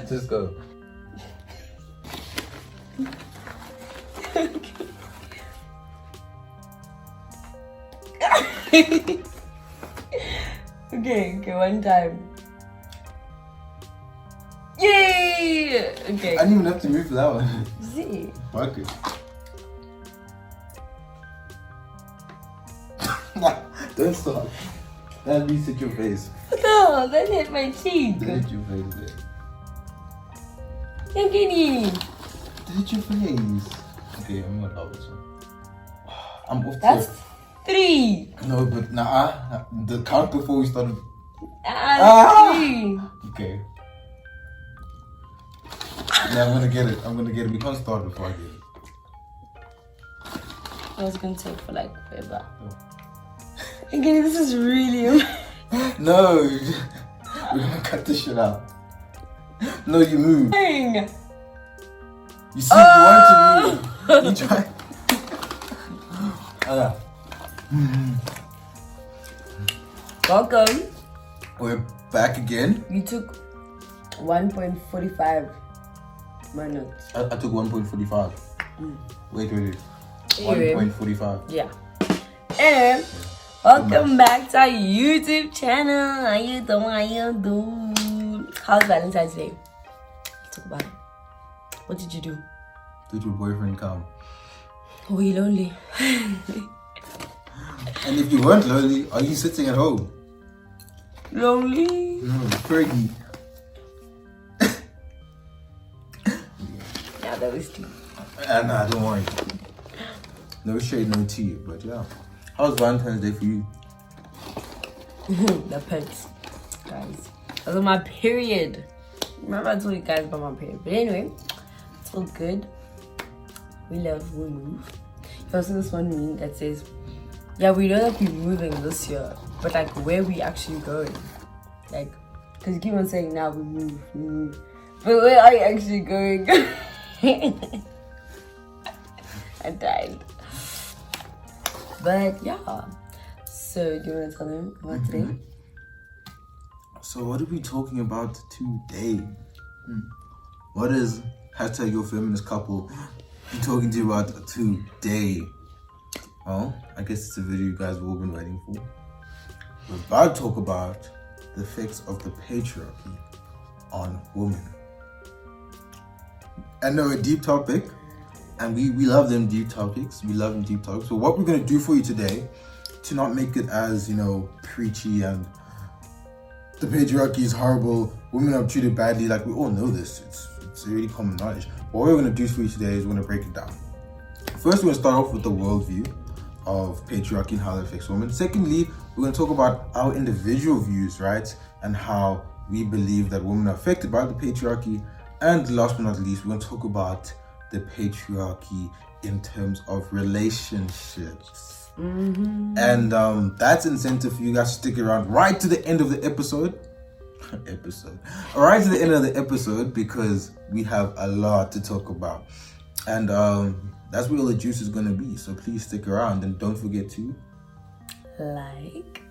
Just go. Okay, one time. Yay! Okay. I didn't even have to move for that one. See. Fuck it. Don't stop. That reset your face. No, that hit my cheek. That hit your face there. Yagini. That hit your face. Okay, I'm gonna love this one. I'm off That's to 3. No, but nah. The count before we started. 3. Okay. Yeah, I'm gonna get it. We can't start before I get it. I was gonna take for like forever. Again, this is really. No, we're gonna cut this shit out. No, you move. Dang. You see, you want to move. You try. Welcome. We're back again. You took 1.45 minutes. I took 1.45. Wait. Anyway. 1.45. Yeah. And welcome back to our YouTube channel. How you doing? How's Valentine's Day? Let's talk about it. What did you do? Did your boyfriend come? Were you lonely? And if you weren't lonely, are you sitting at home? Lonely? No, Fergie. Yeah, that was tea. Nah, don't worry. No shade, no tea, but yeah. How's Valentine's Day for you? The pets, guys. That was my period. Remember I told you guys about my period. But anyway, it's all good. We love, we move. There's also this one meme that says, yeah, we know that we're moving this year, but like where we actually going? Like, because you keep on saying now we move. But where are you actually going? I died. But yeah. So do you want to tell them about today? So what are we talking about today? What is hashtag your feminist couple be talking to you about today? Well, I guess it's a video you guys have all been waiting for. We're about to talk about the effects of the patriarchy on women. I know, a deep topic, and we love them deep topics. So what we're going to do for you today, to not make it as, preachy and the patriarchy is horrible, women are treated badly, like we all know this, it's really common knowledge. What we're going to do for you today is we're going to break it down. First, we're going to start off with the worldview of patriarchy and how it affects women. Secondly, we're going to talk about our individual views, right? And how we believe that women are affected by the patriarchy. And last but not least, we're going to talk about the patriarchy in terms of relationships. And that's incentive for you guys to stick around right to the end of the episode. Right to the end of the episode, because we have a lot to talk about. And that's where all the juice is going to be. So please stick around and don't forget to like,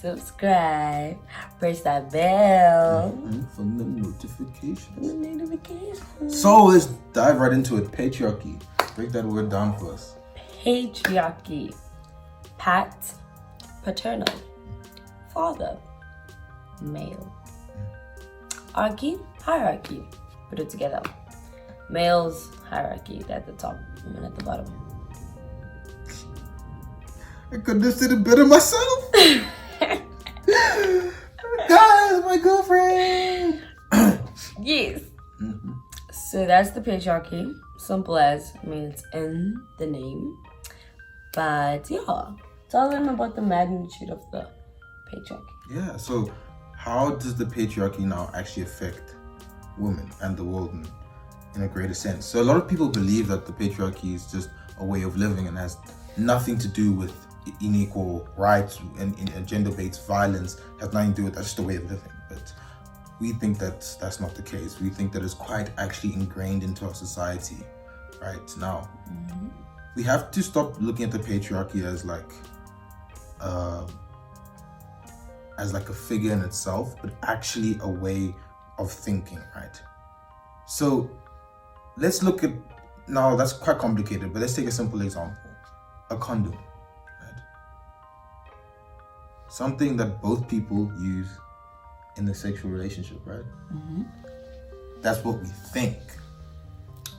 subscribe, press that bell for the notifications. So let's dive right into it. Patriarchy. Break that word down for us. Patriarchy. Paternal. Father. Male. Archy. Hierarchy. Put it together. Males. Hierarchy at the top, women at the bottom. I couldn't have said it better myself. Guys, my girlfriend. Yes. So that's the patriarchy. Simple as, it's in the name. But yeah, tell them about the magnitude of the patriarchy. Yeah, so how does the patriarchy now actually affect women and the world in a greater sense? So a lot of people believe that the patriarchy is just a way of living and has nothing to do with unequal rights and gender-based violence, has nothing to do with, that's just a way of living. But we think that that's not the case. We think that it's quite actually ingrained into our society right now. We have to stop looking at the patriarchy as like a figure in itself, but actually a way of thinking, right? So let's look at, now that's quite complicated, but let's take a simple example. A condom, right? Something that both people use in the sexual relationship, right? That's what we think.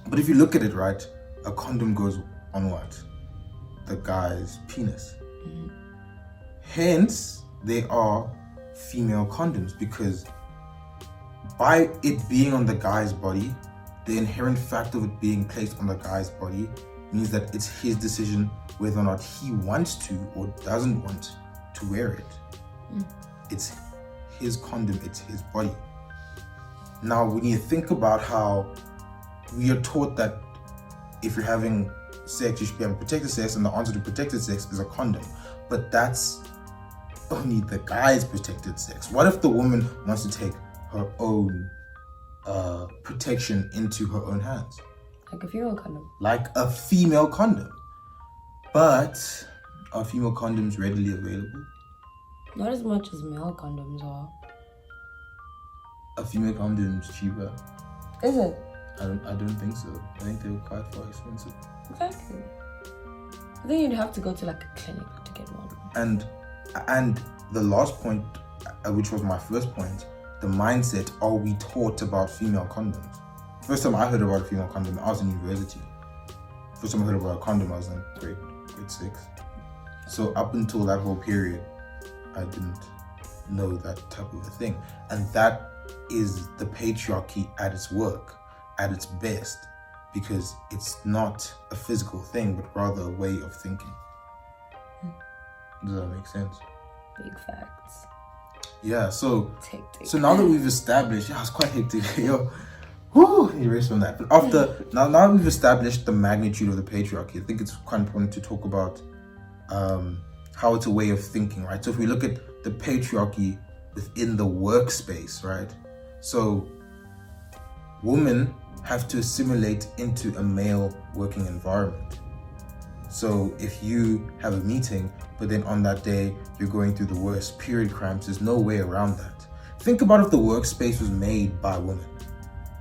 But if you look at it, right, a condom goes on what? The guy's penis. Hence, they are female condoms, because by it being on the guy's body, the inherent fact of it being placed on the guy's body means that it's his decision whether or not he wants to or doesn't want to wear it. It's his condom, it's his body. Now, when you think about how we are taught that if you're having sex, you should be having protected sex, and the answer to protected sex is a condom. But that's only the guy's protected sex. What if the woman wants to take her own protection into her own hands? Like a female condom. Like a female condom. But are female condoms readily available? Not as much as male condoms are. A female condom's cheaper. Is it? I don't think so. I think they were quite far expensive. Exactly. I think you'd have to go to like a clinic to get one. And the last point, which was my first point, the mindset, are we taught about female condoms? First time I heard about a female condom, I was in university. First time I heard about a condom, I was in grade 6. So up until that whole period, I didn't know that type of a thing. And that is the patriarchy at its work, at its best, because it's not a physical thing, but rather a way of thinking. Does that make sense? Big facts. Yeah, so It's hectic. so now that we've established, it's quite hectic, yo. Whoo, erase from that. But after now that we've established the magnitude of the patriarchy, I think it's quite important to talk about how it's a way of thinking, right? So if we look at the patriarchy within the workspace, right? So women have to assimilate into a male working environment. So if you have a meeting, but then on that day you're going through the worst period cramps, there's no way around that. Think about if the workspace was made by women.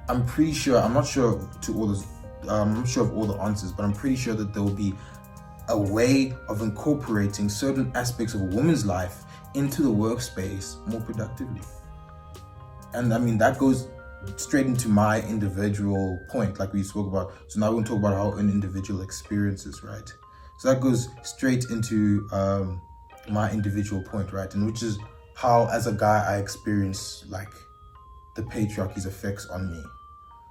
I'm pretty sure, I'm not sure of all the answers, but I'm pretty sure that there will be a way of incorporating certain aspects of a woman's life into the workspace more productively. And I mean, that goes straight into my individual point, like we spoke about. So now we're going to talk about our own individual experiences, right? So that goes straight into my individual point, right? And which is how, as a guy, I experience like the patriarchy's effects on me.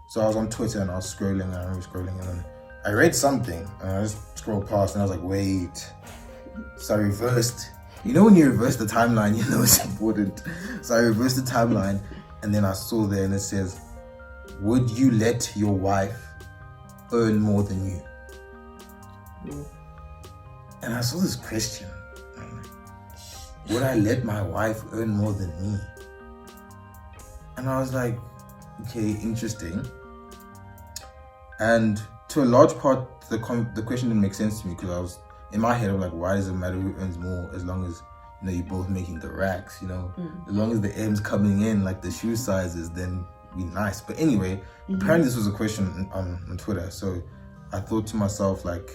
So I was on Twitter and I was scrolling, and I remember scrolling, and then I read something, and I just scrolled past, and I was like, wait. So I reversed. You know when you reverse the timeline, you know it's important. So I reversed the timeline, and then I saw there, and it says, would you let your wife earn more than you? And I saw this question. Would I let my wife earn more than me? And I was like, okay, interesting. And to a large part, the question didn't make sense to me, because I was in my head, I'm like, why does it matter who earns more, as long as you're both making the racks, as long as the M's coming in, like the shoe sizes, then be nice. But anyway, apparently this was a question on Twitter. So I thought to myself, like,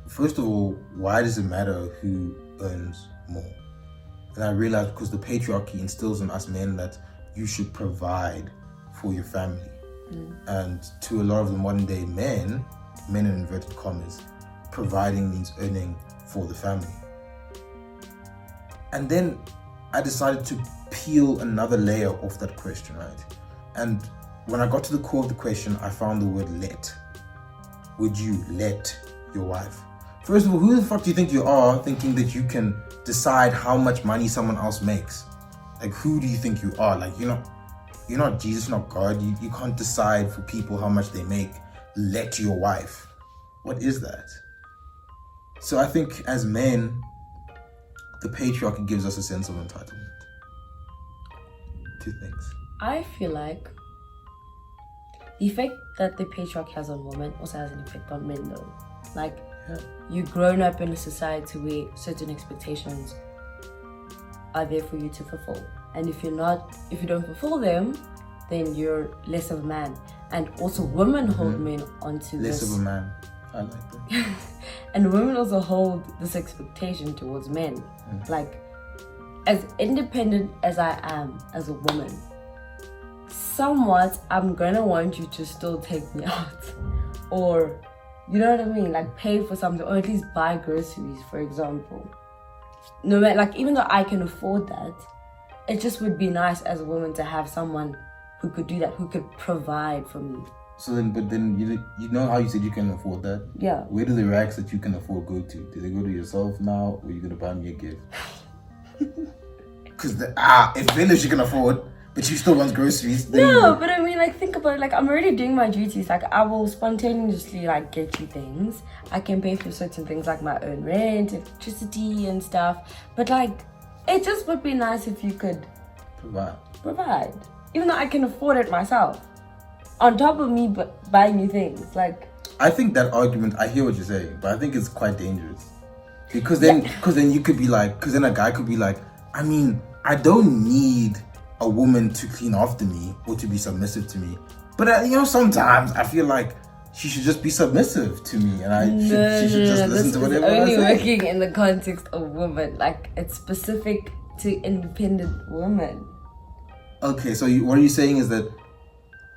first of all, why does it matter who earns more? And I realized because the patriarchy instills in us men that you should provide for your family. And to a lot of the modern day men in inverted commas, providing means earning for the family. And then I decided to peel another layer off that question, right? And when I got to the core of the question, I found the word let. Would you let your wife? First of all, who the fuck do you think you are, thinking that you can decide how much money someone else makes? Like, who do you think you are? Like, you're not Jesus, not God. You can't decide for people how much they make. Let your wife. What is that? So I think as men, the patriarchy gives us a sense of entitlement. Two things. I feel like the effect that the patriarchy has on women also has an effect on men, though. Like, you've grown up in a society where certain expectations are there for you to fulfill. and if you don't fulfill them, then you're less of a man. And also women hold men onto Less this. of a man. I like that. And women also hold this expectation towards men. Like, as independent as I am as a woman, somewhat I'm gonna want you to still take me out. Or, you know what I mean? Like, pay for something, or at least buy groceries, for example. No matter, like, even though I can afford that, it just would be nice as a woman to have someone who could do that, who could provide for me. So then, but then you know how you said you can afford that? Yeah. Where do the rags that you can afford go to? Do they go to yourself now, or are you gonna buy me a gift? Because if Village you can afford, but she still wants groceries. Then No, but I mean, like, think about it. Like, I'm already doing my duties. Like, I will spontaneously, like, get you things. I can pay for certain things like my own rent, electricity and stuff. But, like, it just would be nice if you could provide. Even though I can afford it myself. On top of me buying you things. Like, I think that argument, I hear what you're saying, but I think it's quite dangerous. Because then you could be like, because then a guy could be like, I mean, I don't need a woman to clean after me or to be submissive to me. But, sometimes I feel like she should just be submissive to me, and she should just listen to whatever I say. This is only working in the context of women. Like, it's specific to independent women. Okay, so what are you saying is that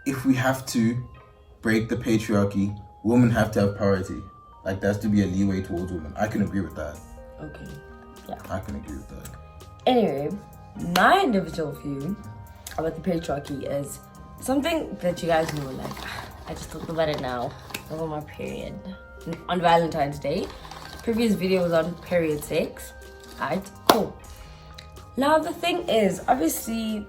if we have to break the patriarchy, women have to have priority. Like, there has to be a leeway towards women. I can agree with that. Okay, yeah. I can agree with that. Anyway, my individual view about the patriarchy is something that you guys know. Like, I just talked about it now. Over my period on Valentine's Day. Previous video was on period sex. Alright, cool. Now the thing is, obviously,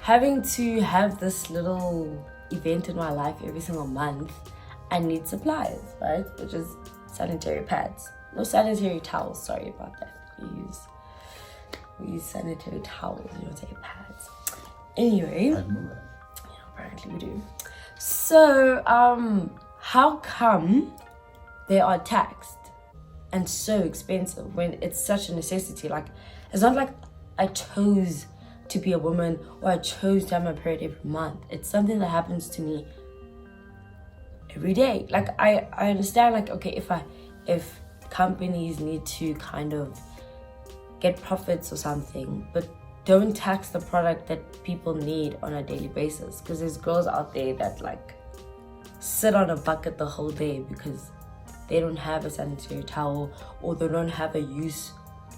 having to have this little event in my life every single month, I need supplies, right? Which is sanitary pads. No sanitary towels, sorry about that. We use sanitary towels, you don't say pads. Anyway. I know that. Yeah, apparently we do. So, how come they are taxed and so expensive when it's such a necessity? Like, it's not like I chose to be a woman or I chose to have my period every month. It's something that happens to me every day. Like, I understand, like, okay, if companies need to kind of get profits or something, but don't tax the product that people need on a daily basis, because there's girls out there that, like, sit on a bucket the whole day because they don't have a sanitary towel, or they don't have a use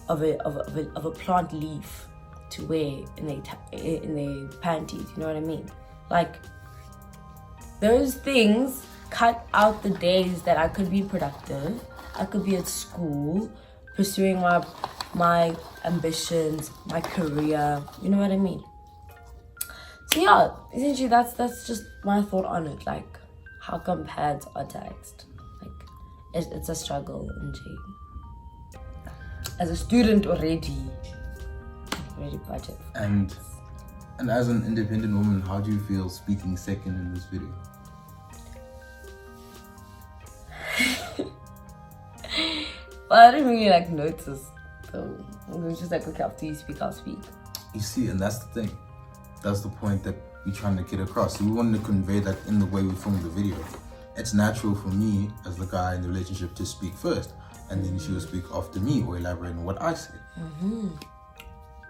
of a plant leaf to wear in their panties, you know what I mean? Like, those things cut out the days that I could be productive. I could be at school pursuing my ambitions, my career, you know what I mean? So yeah, essentially that's just my thought on it. Like, how come pads are taxed? Like, it's a struggle indeed. As a student already budget. And as an independent woman, how do you feel speaking second in this video? Well, I didn't really like notice, so it was just like, okay, after you speak, I'll speak. You see, and that's the thing. That's the point that we're trying to get across. So we wanted to convey that in the way we filmed the video. It's natural for me, as the guy in the relationship, to speak first, and then she will speak after me or elaborate on what I say.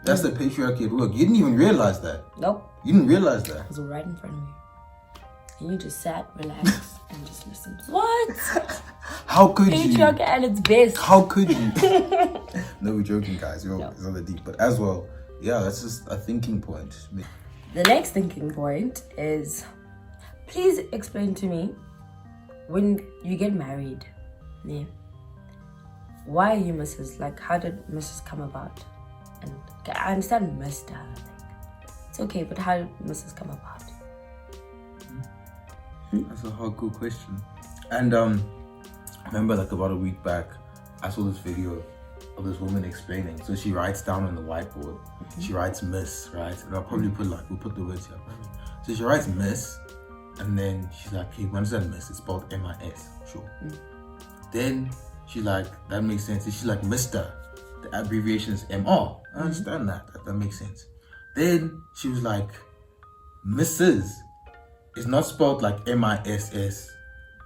That's the patriarchy at work. You didn't even realize that. Nope. You didn't realize that. It was right in front of you. And you just sat, relaxed, and just listened. What? How could you? Patriarchy at its best. How could you? No, we're joking, guys. It's not that deep. But as well, yeah, that's just a thinking point. The next thinking point is, please explain to me, when you get married, yeah, why are you Mrs.? Like, how did Mrs. come about? And I understand Mr. Like, it's okay, but how did Mrs. come about? That's a hardcore question. And I remember, like, about a week back, I saw this video of this woman explaining. So she writes down on the whiteboard. She writes Miss, right? And I'll probably we'll put the words here. So she writes Miss, and then she's like, hey, when is that Miss? It's spelled M-I-S, sure. Then she's like, that makes sense. And she's like, Mr. The abbreviation is M-R. I understand that makes sense. Then she was like, Mrs. is not spelled like MISS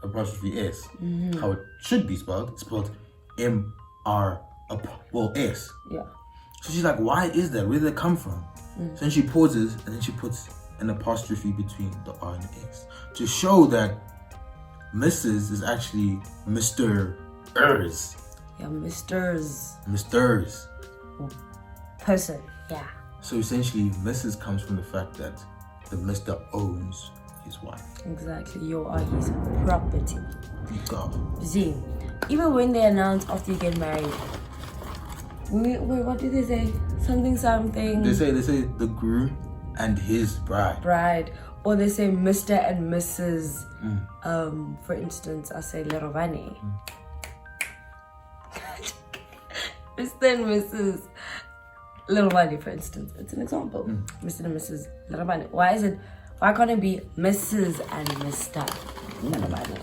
apostrophe S. How it should be spelled. It's spelled MR S. Yeah. So she's like, why is that? Where did that come from? So then she pauses and then she puts an apostrophe between the R and the S to show that Mrs. is actually Mr. Ers. Yeah, Mr.'s. Mr.'s. Person. Yeah. So essentially, Mrs. comes from the fact that the Mr. owns his wife. Exactly. You are his property. God. See, even when they announce after you get married, wait, what did they say? Something. They say the groom and his bride. Or they say Mr. and Mrs. For instance, I say Lerovane. Mr. and Mrs. Lerovane, for instance. It's an example. Mr. and Mrs. Lerovane. Why can't it be Mrs. and Mr. Lerovane?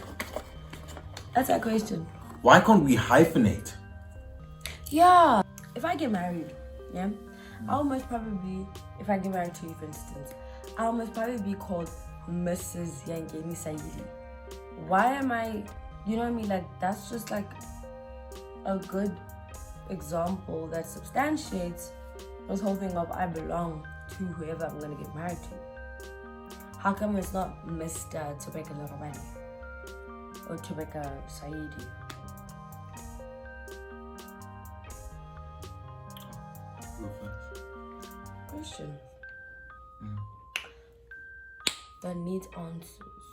That's our question. Why can't we hyphenate? Yeah. If I get married, yeah, I'll most probably, if I get married to you, for instance, I'll most probably be called Mrs. Yangeni Sayili. Why am I, you know what I mean? Like, that's just like a good example that substantiates this whole thing of I belong to whoever I'm going to get married to. How come it's not Mr. Tobeka Larabani or Tobeka Saidi? Question that needs answers.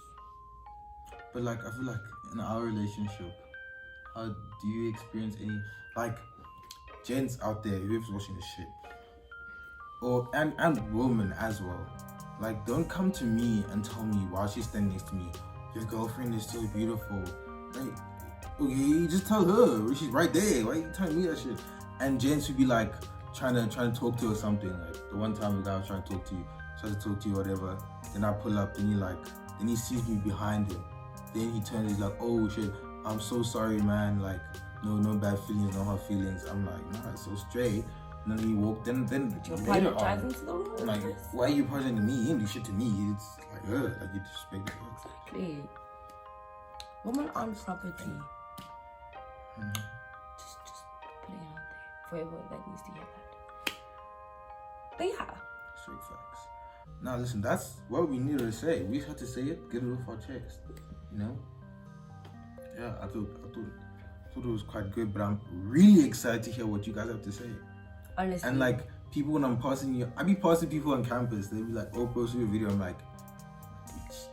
But like, I feel like in our relationship, how do you experience any, like, gents out there, whoever's watching this shit, or and women as well, like, don't come to me and tell me while she's standing next to me, your girlfriend is so beautiful. Like, okay, just tell her, she's right there. Why are you telling me that shit? And gents would be like trying to talk to her or something. Like the one time a guy was trying to talk to you, whatever. Then I pull up, then he sees me behind him. Then he turns, he's like, oh shit, I'm so sorry, man. Like, no bad feelings, no hard feelings. I'm like, nah, it's so straight. And then he walked, then You're later apologizing on, to the world. I'm like, why are you apologizing to me? You didn't do shit to me. It's like, like you disrespect me. Exactly. Woman on property. Just putting it out there for everyone that needs to hear that. But yeah. Straight facts. Now listen, that's what we needed to say. We just had to say it, get it off our chest. You know? Yeah, I thought it was quite good, but I'm really excited to hear what you guys have to say. Honestly. And like people, when I'm passing you, I be passing people on campus, they be like, oh, post your video. I'm like,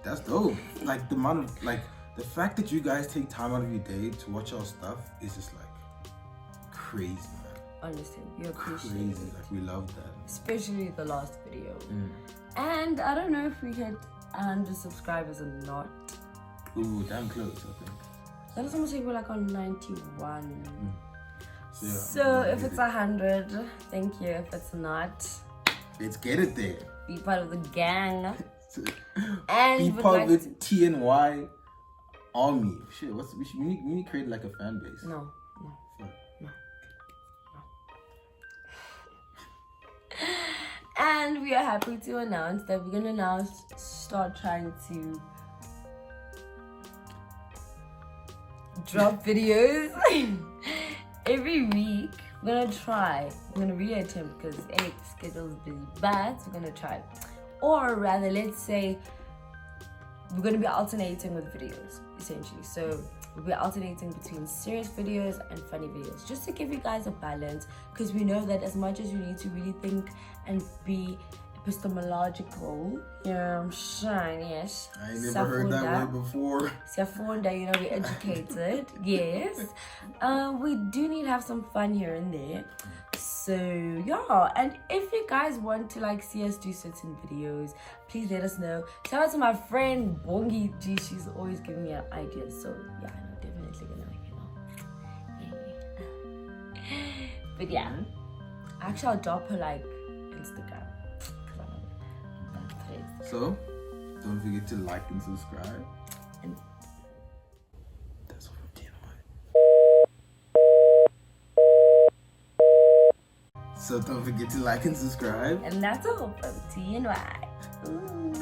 that's dope. Like the amount of, like, the fact that you guys take time out of your day to watch our stuff is just like crazy, man. Honestly, we appreciate crazy. it. Like we love that. Especially the last video. And I don't know if we hit 100 subscribers or not. Ooh, damn close, I think. That is almost like we're like on 91. So if it's 100, thank you. If it's not, let's get it there. be part of the gang. And be would part like of the TNY army. Shit, we need to create like a fan base. No. And we are happy to announce that we're gonna now start trying to drop videos every week. We're gonna reattempt because schedule's busy, but we're gonna try. Or rather, let's say we're gonna be alternating with videos, essentially. So we'll be alternating between serious videos and funny videos, just to give you guys a balance, because we know that as much as you need to really think and be epistemological, you know, I'm sure, yes. I ain't never heard that word before. Safunda, you know, we're educated, yes. We do need to have some fun here and there. So yeah, and if you guys want to like see us do certain videos, please let us know. Shout out to my friend Bongi G, she's always giving me ideas. So yeah, I'm definitely gonna But yeah, actually I'll drop her like Instagram. So don't forget to like and subscribe. And that's all from TNY. So don't forget to like and subscribe. And that's all from T and Y. Ooh.